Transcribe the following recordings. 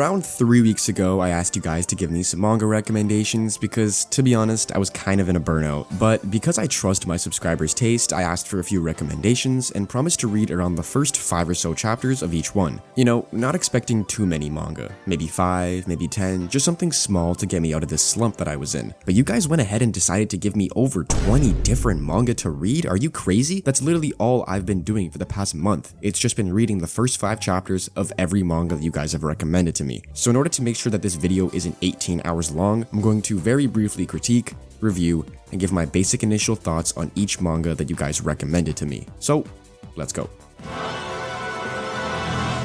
Around 3 weeks ago, I asked you guys to give me some manga recommendations because, to be honest, I was kind of in a burnout. But because I trust my subscribers' taste, I asked for a few recommendations and promised to read around the first 5 or so chapters of each one. You know, not expecting too many manga. Maybe 5, maybe 10, just something small to get me out of this slump that I was in. But you guys went ahead and decided to give me over 20 different manga to read? Are you crazy? That's literally all I've been doing for the past month. It's just been reading the first 5 chapters of every manga that you guys have recommended to me. So in order to make sure that this video isn't 18 hours long, I'm going to very briefly critique, review, and give my basic initial thoughts on each manga that you guys recommended to me. So, let's go.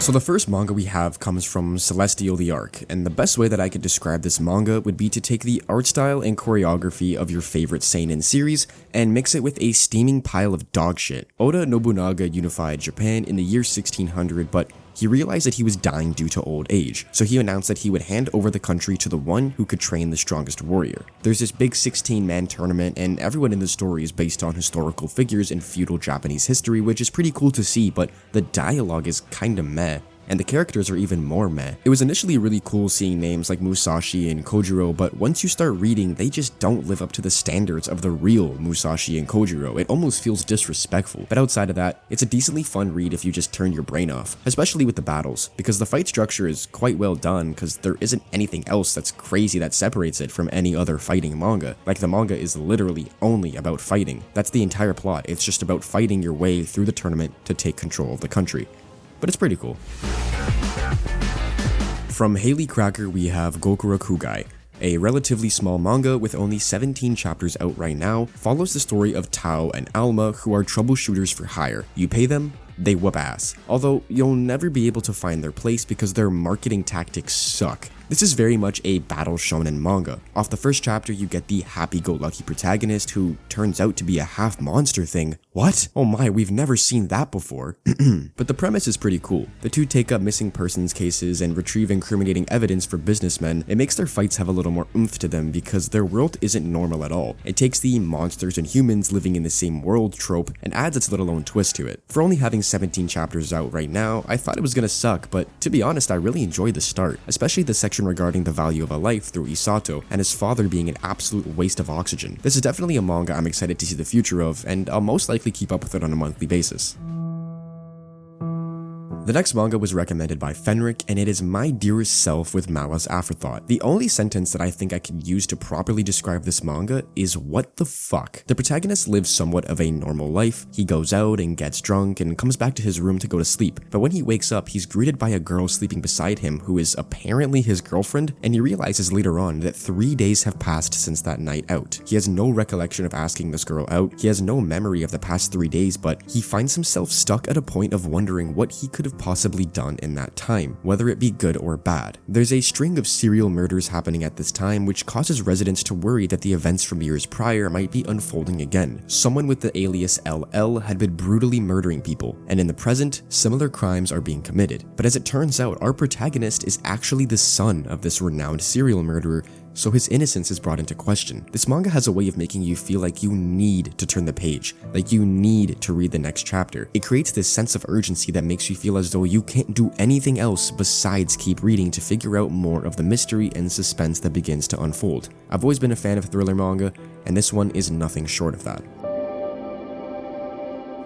So the first manga we have comes from Celestial the Arc, and the best way that I could describe this manga would be to take the art style and choreography of your favorite seinen series and mix it with a steaming pile of dog shit. Oda Nobunaga unified Japan in the year 1600, but he realized that he was dying due to old age, so he announced that he would hand over the country to the one who could train the strongest warrior. There's this big 16-man tournament, and everyone in the story is based on historical figures in feudal Japanese history, which is pretty cool to see, but the dialogue is kinda meh. And the characters are even more meh. It was initially really cool seeing names like Musashi and Kojiro, but once you start reading, they just don't live up to the standards of the real Musashi and Kojiro. It almost feels disrespectful. But outside of that, it's a decently fun read if you just turn your brain off, especially with the battles, because the fight structure is quite well done because there isn't anything else that's crazy that separates it from any other fighting manga. Like, the manga is literally only about fighting. That's the entire plot. It's just about fighting your way through the tournament to take control of the country. But it's pretty cool. From Haley Cracker, we have Gokurakugai. A relatively small manga with only 17 chapters out right now, follows the story of Tao and Alma, who are troubleshooters for hire. You pay them, they whoop ass. Although, you'll never be able to find their place because their marketing tactics suck. This is very much a battle shonen manga. Off the first chapter, you get the happy-go-lucky protagonist who turns out to be a half-monster thing. What? Oh my, we've never seen that before. But the premise is pretty cool. The two take up missing persons cases and retrieve incriminating evidence for businessmen. It makes their fights have a little more oomph to them because their world isn't normal at all. It takes the monsters and humans living in the same world trope and adds its little own twist to it. For only having 17 chapters out right now, I thought it was gonna suck, but to be honest, I really enjoyed the start, especially the section regarding the value of a life through Isato and his father being an absolute waste of oxygen. This is definitely a manga I'm excited to see the future of, and I'll most likely keep up with it on a monthly basis. The next manga was recommended by Fenric, and it is My Dearest Self with Malice Aforethought. The only sentence that I think I could use to properly describe this manga is what the fuck. The protagonist lives somewhat of a normal life. He goes out and gets drunk and comes back to his room to go to sleep. But when he wakes up, he's greeted by a girl sleeping beside him who is apparently his girlfriend, and he realizes later on that 3 days have passed since that night out. He has no recollection of asking this girl out. He has no memory of the past 3 days, but he finds himself stuck at a point of wondering what he could have possibly done in that time, whether it be good or bad. There's a string of serial murders happening at this time, which causes residents to worry that the events from years prior might be unfolding again. Someone with the alias LL had been brutally murdering people, and in the present, similar crimes are being committed. But as it turns out, our protagonist is actually the son of this renowned serial murderer, so his innocence is brought into question. This manga has a way of making you feel like you need to turn the page, like you need to read the next chapter. It creates this sense of urgency that makes you feel as though you can't do anything else besides keep reading to figure out more of the mystery and suspense that begins to unfold. I've always been a fan of thriller manga, and this one is nothing short of that.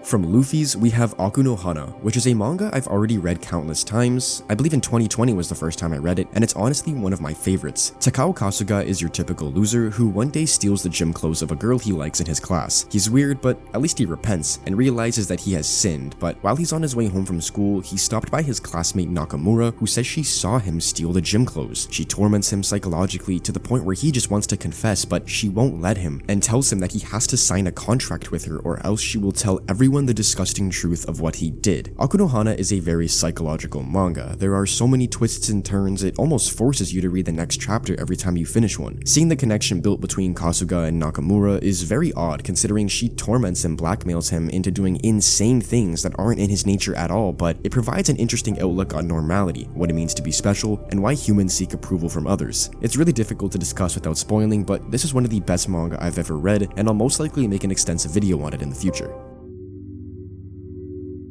From Luffy's, we have No Hana, which is a manga I've already read countless times. I believe in 2020 was the first time I read it, and it's honestly one of my favorites. Takao Kasuga is your typical loser who one day steals the gym clothes of a girl he likes in his class. He's weird, but at least he repents and realizes that he has sinned, but while he's on his way home from school, he's stopped by his classmate Nakamura, who says she saw him steal the gym clothes. She torments him psychologically to the point where he just wants to confess, but she won't let him, and tells him that he has to sign a contract with her or else she will tell everyone the disgusting truth of what he did. No Hana is a very psychological manga. There are so many twists and turns, it almost forces you to read the next chapter every time you finish one. Seeing the connection built between Kasuga and Nakamura is very odd considering she torments and blackmails him into doing insane things that aren't in his nature at all, but it provides an interesting outlook on normality, what it means to be special, and why humans seek approval from others. It's really difficult to discuss without spoiling, but this is one of the best manga I've ever read, and I'll most likely make an extensive video on it in the future.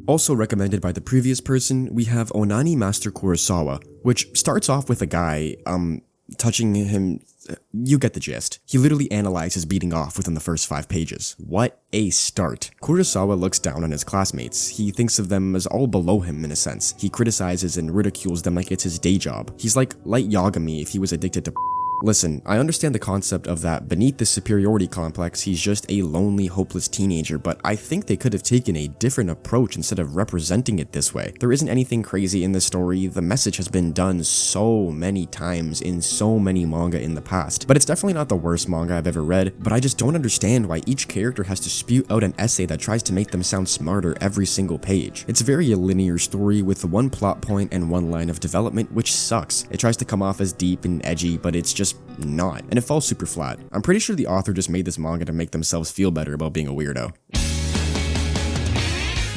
Also recommended by the previous person, we have Onani Master Kurosawa, which starts off with a guy, touching him. You get the gist. He literally analyzes beating off within the first 5 pages. What a start. Kurosawa looks down on his classmates. He thinks of them as all below him in a sense. He criticizes and ridicules them like it's his day job. He's like Light Yagami if he was addicted to Listen, I understand the concept of that beneath the superiority complex, he's just a lonely, hopeless teenager, but I think they could have taken a different approach instead of representing it this way. There isn't anything crazy in the story, the message has been done so many times in so many manga in the past, but it's definitely not the worst manga I've ever read, but I just don't understand why each character has to spew out an essay that tries to make them sound smarter every single page. It's very a linear story with one plot point and one line of development, which sucks. It tries to come off as deep and edgy, but it's just not, and it falls super flat. I'm pretty sure the author just made this manga to make themselves feel better about being a weirdo.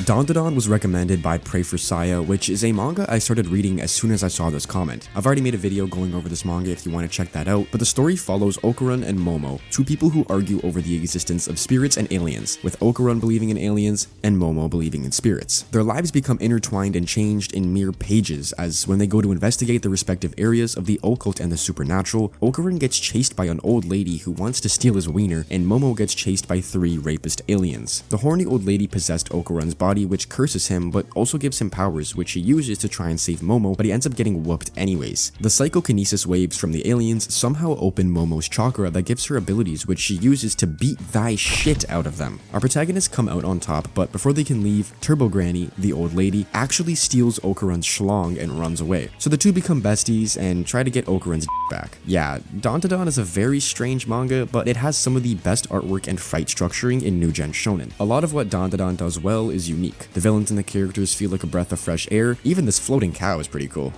Dandadan was recommended by Pray for Saya, which is a manga I started reading as soon as I saw this comment. I've already made a video going over this manga if you want to check that out, but the story follows Okarun and Momo, two people who argue over the existence of spirits and aliens, with Okarun believing in aliens and Momo believing in spirits. Their lives become intertwined and changed in mere pages, as when they go to investigate the respective areas of the occult and the supernatural, Okarun gets chased by an old lady who wants to steal his wiener, and Momo gets chased by 3 rapist aliens. The horny old lady possessed Okarun's body, which curses him, but also gives him powers, which he uses to try and save Momo, but he ends up getting whooped anyways. The psychokinesis waves from the aliens somehow open Momo's chakra that gives her abilities, which she uses to beat thy shit out of them. Our protagonists come out on top, but before they can leave, Turbo Granny, the old lady, actually steals Okarun's schlong and runs away. So the two become besties and try to get Okarun's back. Yeah, Dandadan is a very strange manga, but it has some of the best artwork and fight structuring in New Gen Shonen. A lot of what Dandadan does well is unique. The villains and the characters feel like a breath of fresh air. Even this floating cow is pretty cool.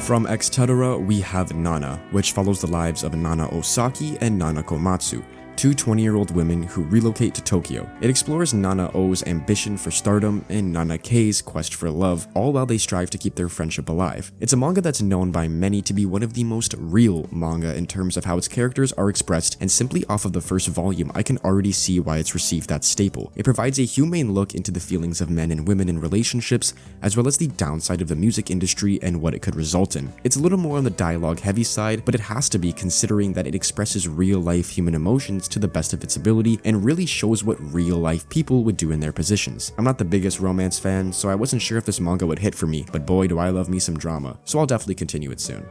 From Extedera, we have Nana, which follows the lives of Nana Osaki and Nana Komatsu, two 20-year-old women who relocate to Tokyo. It explores Nana O's ambition for stardom and Nana K's quest for love, all while they strive to keep their friendship alive. It's a manga that's known by many to be one of the most real manga in terms of how its characters are expressed, and simply off of the first volume, I can already see why it's received that staple. It provides a humane look into the feelings of men and women in relationships, as well as the downside of the music industry and what it could result in. It's a little more on the dialogue heavy side, but it has to be, considering that it expresses real-life human emotions to the best of its ability and really shows what real-life people would do in their positions. I'm not the biggest romance fan, so I wasn't sure if this manga would hit for me, but boy do I love me some drama, so I'll definitely continue it soon.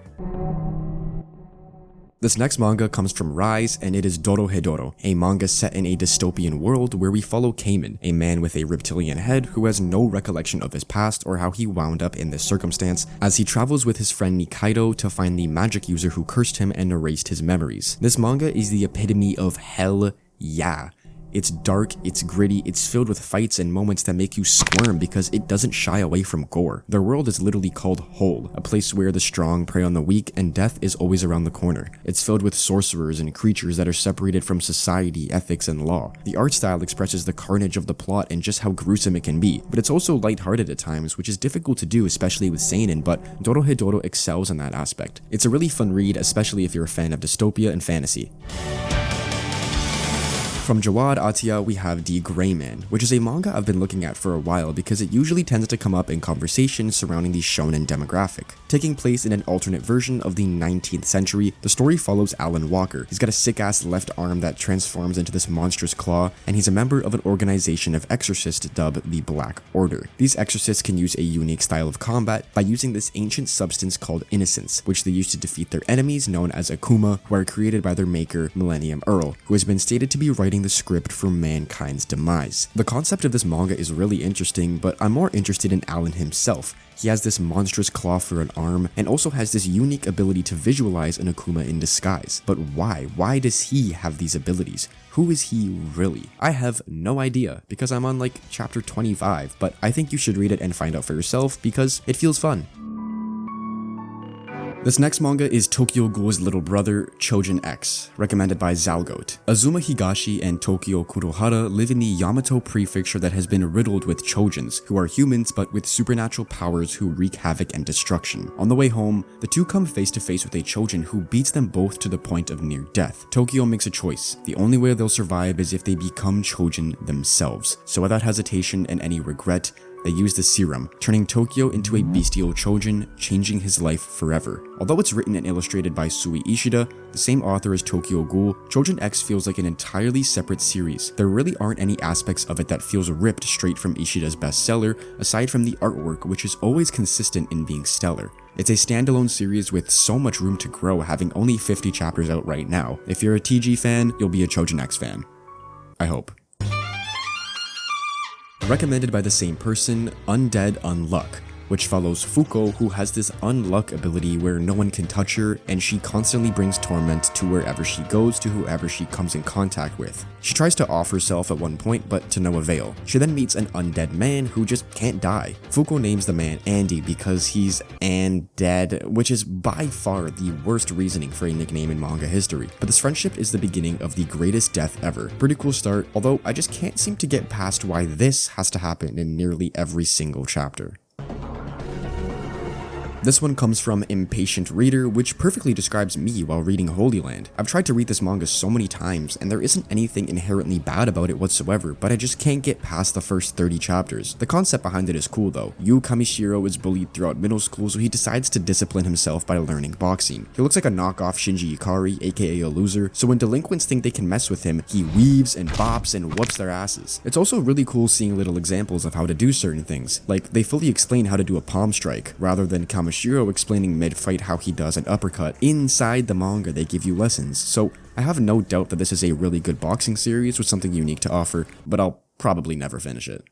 This next manga comes from Rise, and it is Dorohedoro, a manga set in a dystopian world where we follow Cayman, a man with a reptilian head who has no recollection of his past or how he wound up in this circumstance, as he travels with his friend Nikaido to find the magic user who cursed him and erased his memories. This manga is the epitome of hell yeah. It's dark, it's gritty, it's filled with fights and moments that make you squirm because it doesn't shy away from gore. Their world is literally called Hole, a place where the strong prey on the weak and death is always around the corner. It's filled with sorcerers and creatures that are separated from society, ethics, and law. The art style expresses the carnage of the plot and just how gruesome it can be, but it's also lighthearted at times, which is difficult to do, especially with seinen, but Dorohedoro excels in that aspect. It's a really fun read, especially if you're a fan of dystopia and fantasy. From Jawad Atiyah, we have The Gray Man, which is a manga I've been looking at for a while because it usually tends to come up in conversations surrounding the shonen demographic. Taking place in an alternate version of the 19th century, the story follows Alan Walker. He's got a sick-ass left arm that transforms into this monstrous claw, and he's a member of an organization of exorcists dubbed the Black Order. These exorcists can use a unique style of combat by using this ancient substance called innocence, which they use to defeat their enemies known as Akuma, who are created by their maker, Millennium Earl, who has been stated to be writing the script for mankind's demise. The concept of this manga is really interesting, but I'm more interested in Alan himself. He has this monstrous claw for an arm, and also has this unique ability to visualize an Akuma in disguise. But why? Why does he have these abilities? Who is he really? I have no idea, because I'm on like chapter 25, but I think you should read it and find out for yourself, because it feels fun. This next manga is Tokyo Ghoul's little brother, Choujin X, recommended by Zalgoat. Azuma Higashi and Tokyo Kurohara live in the Yamato prefecture that has been riddled with Choujins, who are humans but with supernatural powers who wreak havoc and destruction. On the way home, the two come face to face with a Choujin who beats them both to the point of near death. Tokyo makes a choice. The only way they'll survive is if they become Choujin themselves. So without hesitation and any regret, they use the serum, turning Tokyo into a bestial Choujin, changing his life forever. Although it's written and illustrated by Sui Ishida, the same author as Tokyo Ghoul, Choujin X feels like an entirely separate series. There really aren't any aspects of it that feels ripped straight from Ishida's bestseller, aside from the artwork, which is always consistent in being stellar. It's a standalone series with so much room to grow, having only 50 chapters out right now. If you're a TG fan, you'll be a Choujin X fan. I hope. Recommended by the same person, Undead Unluck, which follows Fuko, who has this unluck ability where no one can touch her, and she constantly brings torment to wherever she goes to whoever she comes in contact with. She tries to off herself at one point, but to no avail. She then meets an undead man who just can't die. Fuko names the man Andy because he's undead, which is by far the worst reasoning for a nickname in manga history. But this friendship is the beginning of the greatest death ever. Pretty cool start, although I just can't seem to get past why this has to happen in nearly every single chapter. This one comes from Impatient Reader, which perfectly describes me while reading Holyland. I've tried to read this manga so many times, and there isn't anything inherently bad about it whatsoever, but I just can't get past the first 30 chapters. The concept behind it is cool though. Yu Kamishiro is bullied throughout middle school, so he decides to discipline himself by learning boxing. He looks like a knockoff Shinji Ikari, aka a loser, so when delinquents think they can mess with him, he weaves and bops and whoops their asses. It's also really cool seeing little examples of how to do certain things, like they fully explain how to do a palm strike, rather than Kamishiro explaining mid-fight how he does an uppercut. Inside the manga, they give you lessons, so I have no doubt that this is a really good boxing series with something unique to offer, but I'll probably never finish it.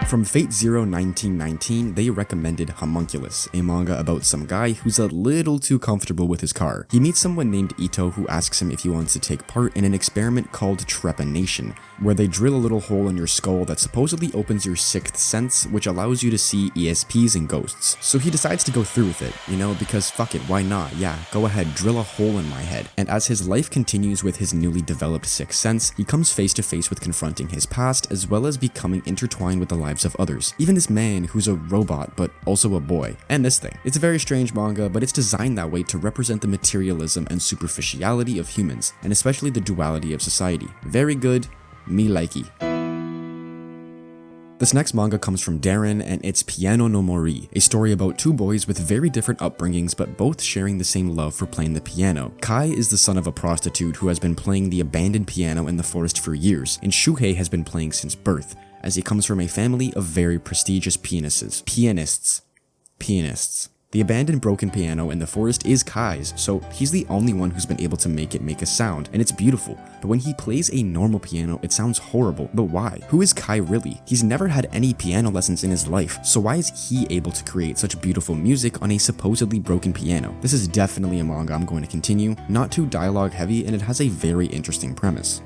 From Fate Zero 1919, they recommended Homunculus, a manga about some guy who's a little too comfortable with his car. He meets someone named Ito who asks him if he wants to take part in an experiment called trepanation, where they drill a little hole in your skull that supposedly opens your sixth sense, which allows you to see ESPs and ghosts. So he decides to go through with it, because fuck it, why not? Yeah, go ahead, drill a hole in my head. And as his life continues with his newly developed sixth sense, he comes face to face with confronting his past, as well as becoming intertwined with the lives of others. Even this man who's a robot, but also a boy. And this thing. It's a very strange manga, but it's designed that way to represent the materialism and superficiality of humans, and especially the duality of society. Very good, me likey. This next manga comes from Darren, and it's Piano no Mori, a story about two boys with very different upbringings but both sharing the same love for playing the piano. Kai is the son of a prostitute who has been playing the abandoned piano in the forest for years, and Shuhei has been playing since birth, as he comes from a family of very prestigious pianists. The abandoned broken piano in the forest is Kai's, so he's the only one who's been able to make it make a sound, and it's beautiful. But when he plays a normal piano, it sounds horrible. But why? Who is Kai really? He's never had any piano lessons in his life, so why is he able to create such beautiful music on a supposedly broken piano? This is definitely a manga I'm going to continue, not too dialogue heavy, and it has a very interesting premise.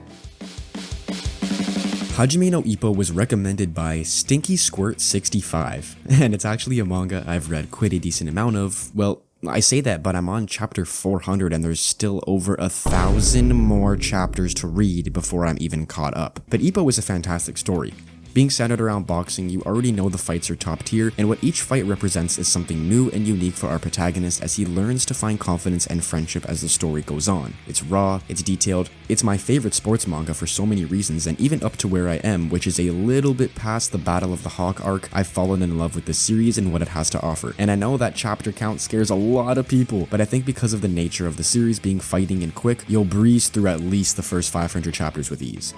Hajime no Ippo was recommended by Stinky Squirt 65, and it's actually a manga I've read quite a decent amount of. Well, I say that, but I'm on chapter 400 and there's still over 1,000 more chapters to read before I'm even caught up. But Ippo is a fantastic story. Being centered around boxing, you already know the fights are top tier, and what each fight represents is something new and unique for our protagonist as he learns to find confidence and friendship as the story goes on. It's raw, it's detailed, it's my favorite sports manga for so many reasons, and even up to where I am, which is a little bit past the Battle of the Hawk arc, I've fallen in love with this series and what it has to offer. And I know that chapter count scares a lot of people, but I think because of the nature of the series being fighting and quick, you'll breeze through at least the first 500 chapters with ease.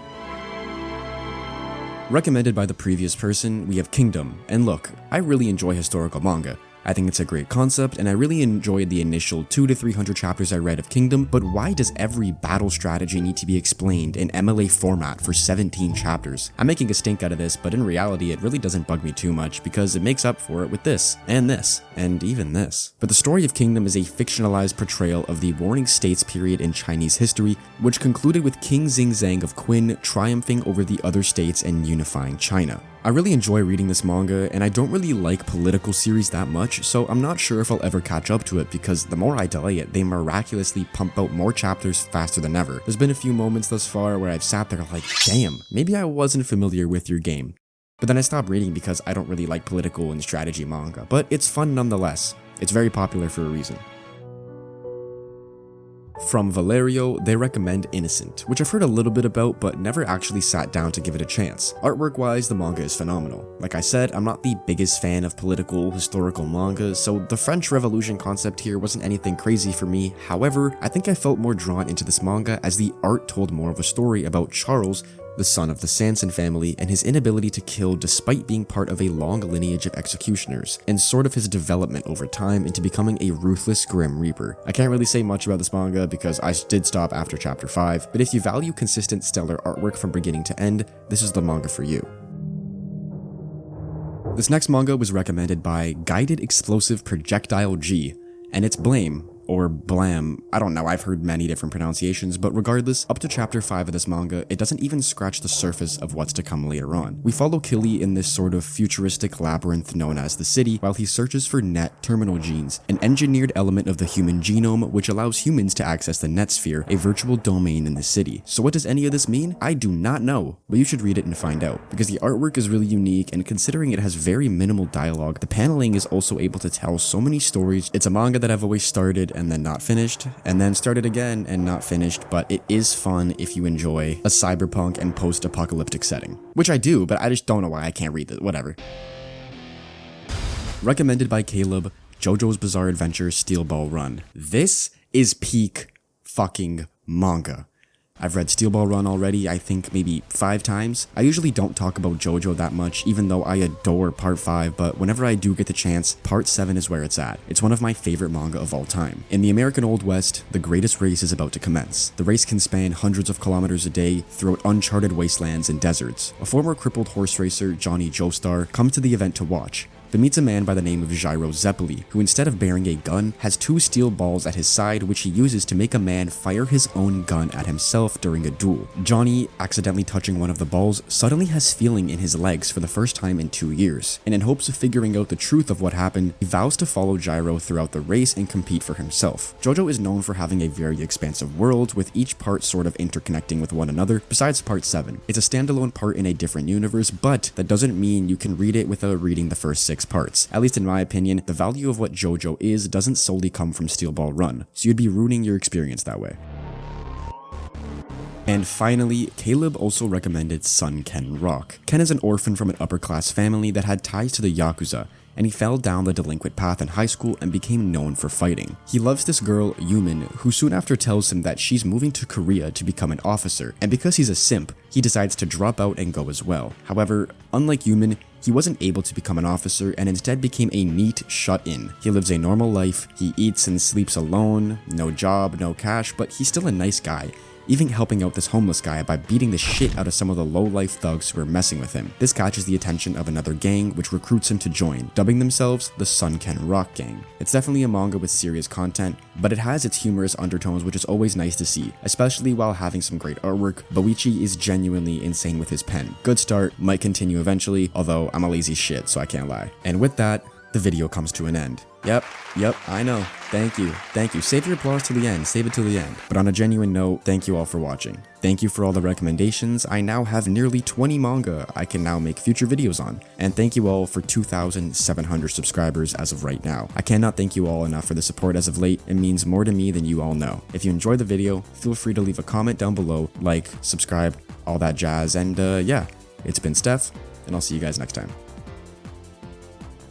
Recommended by the previous person, we have Kingdom, and look, I really enjoy historical manga. I think it's a great concept, and I really enjoyed the initial 200 to 300 chapters I read of Kingdom, but why does every battle strategy need to be explained in MLA format for 17 chapters? I'm making a stink out of this, but in reality it really doesn't bug me too much because it makes up for it with this, and even this. But the story of Kingdom is a fictionalized portrayal of the Warring States period in Chinese history, which concluded with King Xingzang of Qin triumphing over the other states and unifying China. I really enjoy reading this manga, and I don't really like political series that much, so I'm not sure if I'll ever catch up to it because the more I delay it, they miraculously pump out more chapters faster than ever. There's been a few moments thus far where I've sat there like, damn, maybe I wasn't familiar with your game. But then I stopped reading because I don't really like political and strategy manga, but it's fun nonetheless. It's very popular for a reason. From Valerio, they recommend Innocent, which I've heard a little bit about but never actually sat down to give it a chance. Artwork wise, the manga is phenomenal. Like I said, I'm not the biggest fan of political, historical mangas, so the French Revolution concept here wasn't anything crazy for me. However, I think I felt more drawn into this manga as the art told more of a story about Charles, the son of the Sanson family, and his inability to kill despite being part of a long lineage of executioners, and sort of his development over time into becoming a ruthless Grim Reaper. I can't really say much about this manga because I did stop after chapter 5, but if you value consistent stellar artwork from beginning to end, this is the manga for you. This next manga was recommended by Guided Explosive Projectile G, and it's Blame, or Blam, I don't know, I've heard many different pronunciations, but regardless, up to chapter 5 of this manga, it doesn't even scratch the surface of what's to come later on. We follow Killy in this sort of futuristic labyrinth known as the City, while he searches for net terminal genes, an engineered element of the human genome which allows humans to access the net sphere, a virtual domain in the city. So what does any of this mean? I do not know, but you should read it and find out, because the artwork is really unique, and considering it has very minimal dialogue, the paneling is also able to tell so many stories. It's a manga that I've always started and then not finished, and then started again and not finished, but it is fun if you enjoy a cyberpunk and post-apocalyptic setting. Which I do, but I just don't know why I can't read it, whatever. Recommended by Caleb, JoJo's Bizarre Adventure Steel Ball Run. This is peak fucking manga. I've read Steel Ball Run already, I think maybe 5 times. I usually don't talk about JoJo that much, even though I adore part 5, but whenever I do get the chance, part 7 is where it's at. It's one of my favorite manga of all time. In the American Old West, the greatest race is about to commence. The race can span hundreds of kilometers a day throughout uncharted wastelands and deserts. A former crippled horse racer, Johnny Joestar, comes to the event to watch, but meets a man by the name of Gyro Zeppeli, who instead of bearing a gun, has 2 steel balls at his side which he uses to make a man fire his own gun at himself during a duel. Johnny, accidentally touching one of the balls, suddenly has feeling in his legs for the first time in 2 years, and in hopes of figuring out the truth of what happened, he vows to follow Gyro throughout the race and compete for himself. JoJo is known for having a very expansive world, with each part sort of interconnecting with one another, besides part 7. It's a standalone part in a different universe, but that doesn't mean you can read it without reading the first 6 parts. At least in my opinion, the value of what JoJo is doesn't solely come from Steel Ball Run, so you'd be ruining your experience that way. And finally, Caleb also recommended Sun Ken Rock. Ken is an orphan from an upper-class family that had ties to the Yakuza, and he fell down the delinquent path in high school and became known for fighting. He loves this girl, Yumin, who soon after tells him that she's moving to Korea to become an officer, and because he's a simp, he decides to drop out and go as well. However, unlike Yumin, he wasn't able to become an officer and instead became a neat shut-in. He lives a normal life, he eats and sleeps alone, no job, no cash, but he's still a nice guy, even helping out this homeless guy by beating the shit out of some of the low-life thugs who are messing with him. This catches the attention of another gang, which recruits him to join, dubbing themselves the Sun Ken Rock Gang. It's definitely a manga with serious content, but it has its humorous undertones, which is always nice to see, especially while having some great artwork. Boichi is genuinely insane with his pen. Good start, might continue eventually, although I'm a lazy shit, so I can't lie. And with that, the video comes to an end. Yep, I know. Thank you. Save your applause to the end, save it to the end. But on a genuine note, thank you all for watching. Thank you for all the recommendations. I now have nearly 20 manga I can now make future videos on. And thank you all for 2,700 subscribers as of right now. I cannot thank you all enough for the support as of late. It means more to me than you all know. If you enjoyed the video, feel free to leave a comment down below, like, subscribe, all that jazz, and yeah, it's been Steph, and I'll see you guys next time.